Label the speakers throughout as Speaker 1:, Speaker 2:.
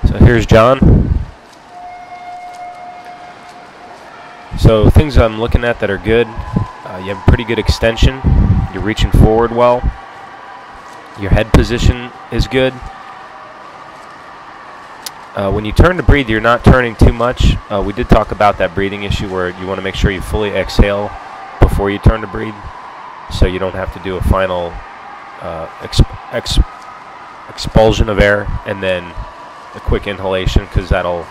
Speaker 1: So here's John. So things I'm looking at that are good. You have pretty good extension. You're reaching forward well. Your head position is good. When you turn to breathe, you're not turning too much. We did talk about that breathing issue where you want to make sure you fully exhale before you turn to breathe, so you don't have to do a final expulsion of air and then a quick inhalation, because that'll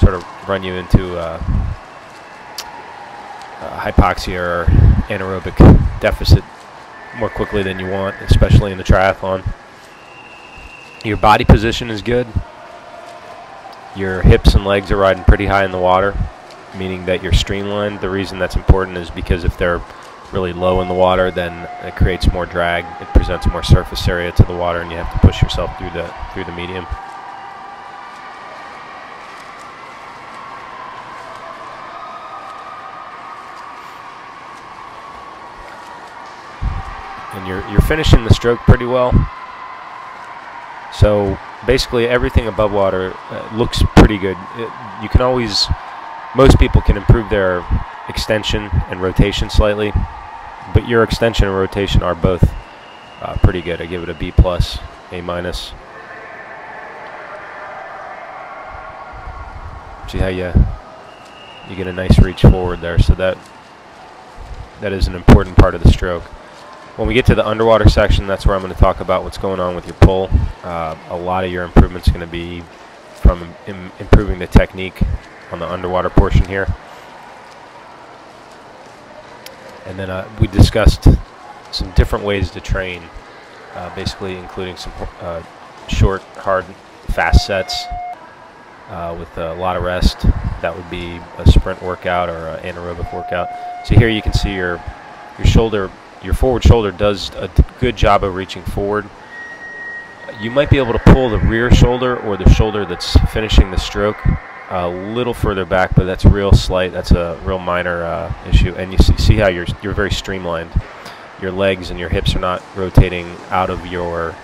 Speaker 1: sort of run you into hypoxia or anaerobic deficit more quickly than you want, especially in the triathlon. Your body position is good. Your hips and legs are riding pretty high in the water, meaning that you're streamlined. The reason that's important is because if they're really low in the water, then it creates more drag. It presents more surface area to the water, and you have to push yourself through the medium. And you're finishing the stroke pretty well. So basically everything above water looks pretty good. You can always, most people can improve their extension and rotation slightly, but your extension and rotation are both pretty good. I give it a B+, A-. See how you get a nice reach forward there, so that is an important part of the stroke. When we get to the underwater section, that's where I'm going to talk about what's going on with your pull. A lot of your improvements are going to be from improving the technique on the underwater portion here. And then we discussed some different ways to train, basically including some short, hard, fast sets with a lot of rest. That would be a sprint workout or an anaerobic workout. So here you can see your shoulder. Your forward shoulder does a good job of reaching forward. You might be able to pull the rear shoulder or the shoulder that's finishing the stroke a little further back, but that's real slight. That's a real minor issue. And you see how you're very streamlined. Your legs and your hips are not rotating out of your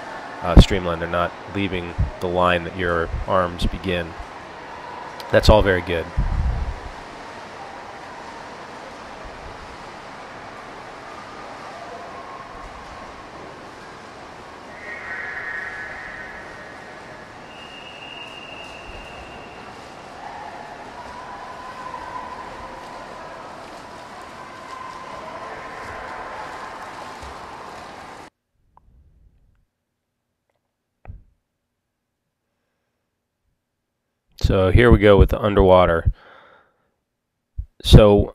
Speaker 1: streamline. They're not leaving the line that your arms begin. That's all very good. So here we go with the underwater. So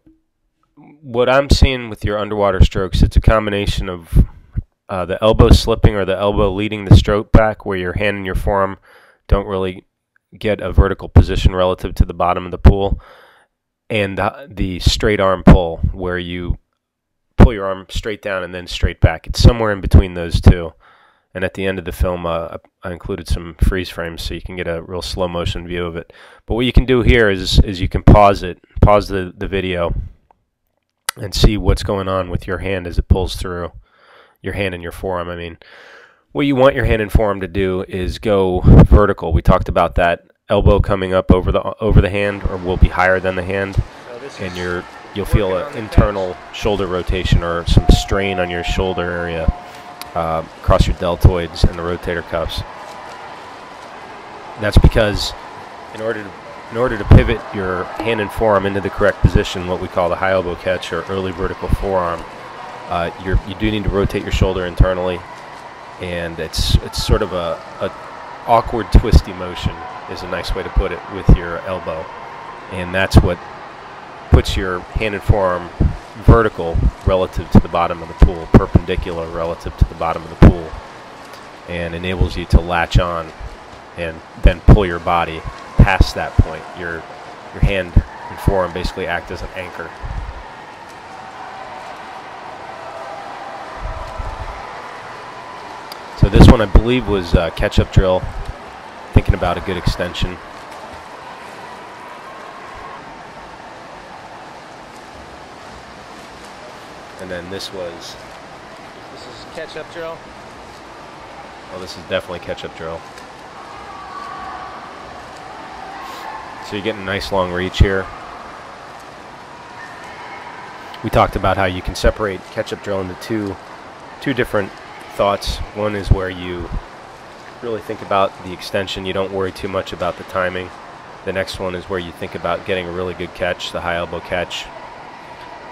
Speaker 1: what I'm seeing with your underwater strokes, it's a combination of the elbow slipping or the elbow leading the stroke back, where your hand and your forearm don't really get a vertical position relative to the bottom of the pool, and the straight arm pull, where you pull your arm straight down and then straight back. It's somewhere in between those two. And at the end of the film, I included some freeze frames so you can get a real slow motion view of it. But what you can do here is you can pause the video, and see what's going on with your hand as it pulls through. Your hand and your forearm, I mean. What you want your hand and forearm to do is go vertical. We talked about that. Elbow coming up over the hand, or will be higher than the hand, and you'll feel an internal shoulder rotation or some strain on your shoulder area. Across your deltoids and the rotator cuffs. That's because in order to pivot your hand and forearm into the correct position, what we call the high elbow catch or early vertical forearm, you do need to rotate your shoulder internally, and it's sort of a awkward twisty motion is a nice way to put it with your elbow, and that's what puts your hand and forearm vertical relative to the bottom of the pool, perpendicular relative to the bottom of the pool, and enables you to latch on and then pull your body past that point. Your hand and forearm basically act as an anchor. So this one I believe was catch-up drill, thinking about a good extension. And then this is catch-up drill. Oh, this is definitely catch-up drill. So you're getting a nice long reach here. We talked about how you can separate catch-up drill into two different thoughts. One is where you really think about the extension. You don't worry too much about the timing. The next one is where you think about getting a really good catch, the high elbow catch.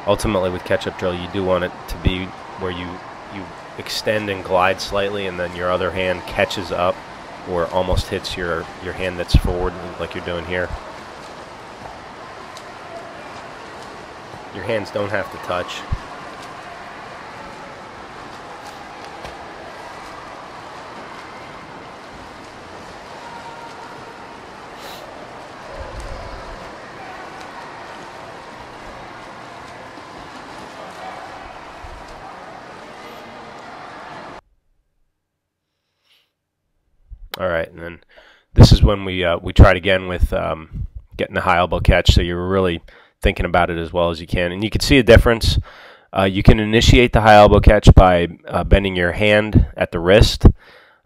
Speaker 1: Ultimately, with catch-up drill, you do want it to be where you extend and glide slightly, and then your other hand catches up or almost hits your hand that's forward, like you're doing here. Your hands don't have to touch. All right, and then this is when we tried again with getting a high elbow catch, so you're really thinking about it as well as you can. And you can see a difference. You can initiate the high elbow catch by bending your hand at the wrist,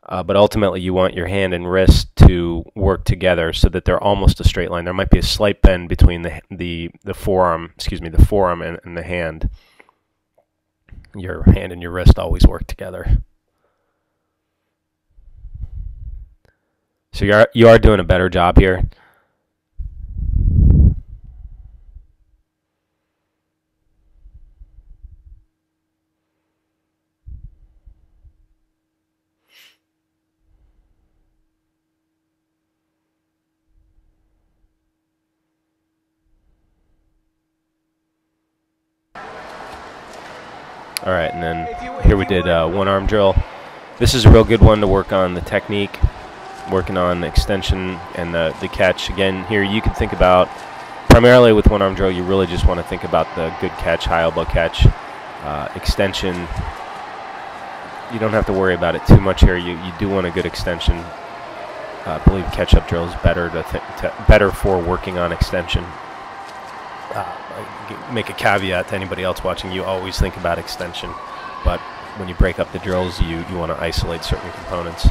Speaker 1: but ultimately you want your hand and wrist to work together so that they're almost a straight line. There might be a slight bend between the forearm, the forearm and the hand. Your hand and your wrist always work together. So you are doing a better job here. All right, and then here we did one arm drill. This is a real good one to work on the technique, working on the extension and the catch. Again, here you can think about, primarily with one arm drill, you really just want to think about the good catch, high elbow catch, extension. You don't have to worry about it too much here. You do want a good extension. I believe catch-up drill is better for working on extension. Make a caveat to anybody else watching, you always think about extension, but when you break up the drills, you want to isolate certain components.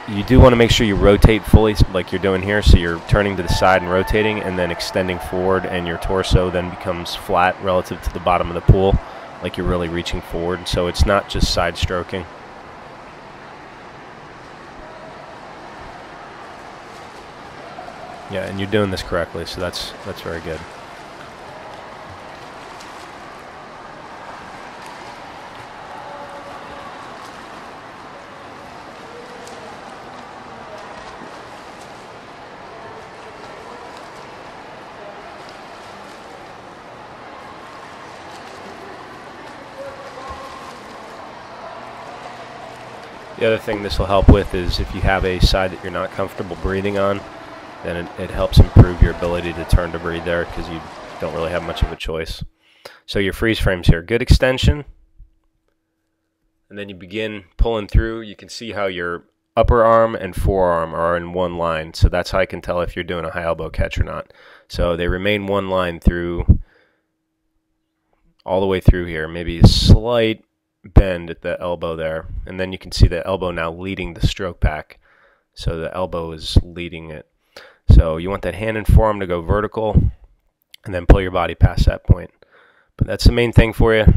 Speaker 1: You do want to make sure you rotate fully like you're doing here, so you're turning to the side and rotating and then extending forward, and your torso then becomes flat relative to the bottom of the pool, like you're really reaching forward, so it's not just side stroking. Yeah, and you're doing this correctly, so that's very good. The other thing this will help with is if you have a side that you're not comfortable breathing on, then it helps improve your ability to turn to breathe there because you don't really have much of a choice. So your freeze frames here, good extension, and then you begin pulling through. You can see how your upper arm and forearm are in one line, so that's how I can tell if you're doing a high elbow catch or not. So they remain one line through, all the way through here, maybe a slight bend at the elbow there, and then you can see the elbow now leading the stroke back, so the elbow is leading it. So you want that hand and forearm to go vertical and then pull your body past that point. But that's the main thing for you.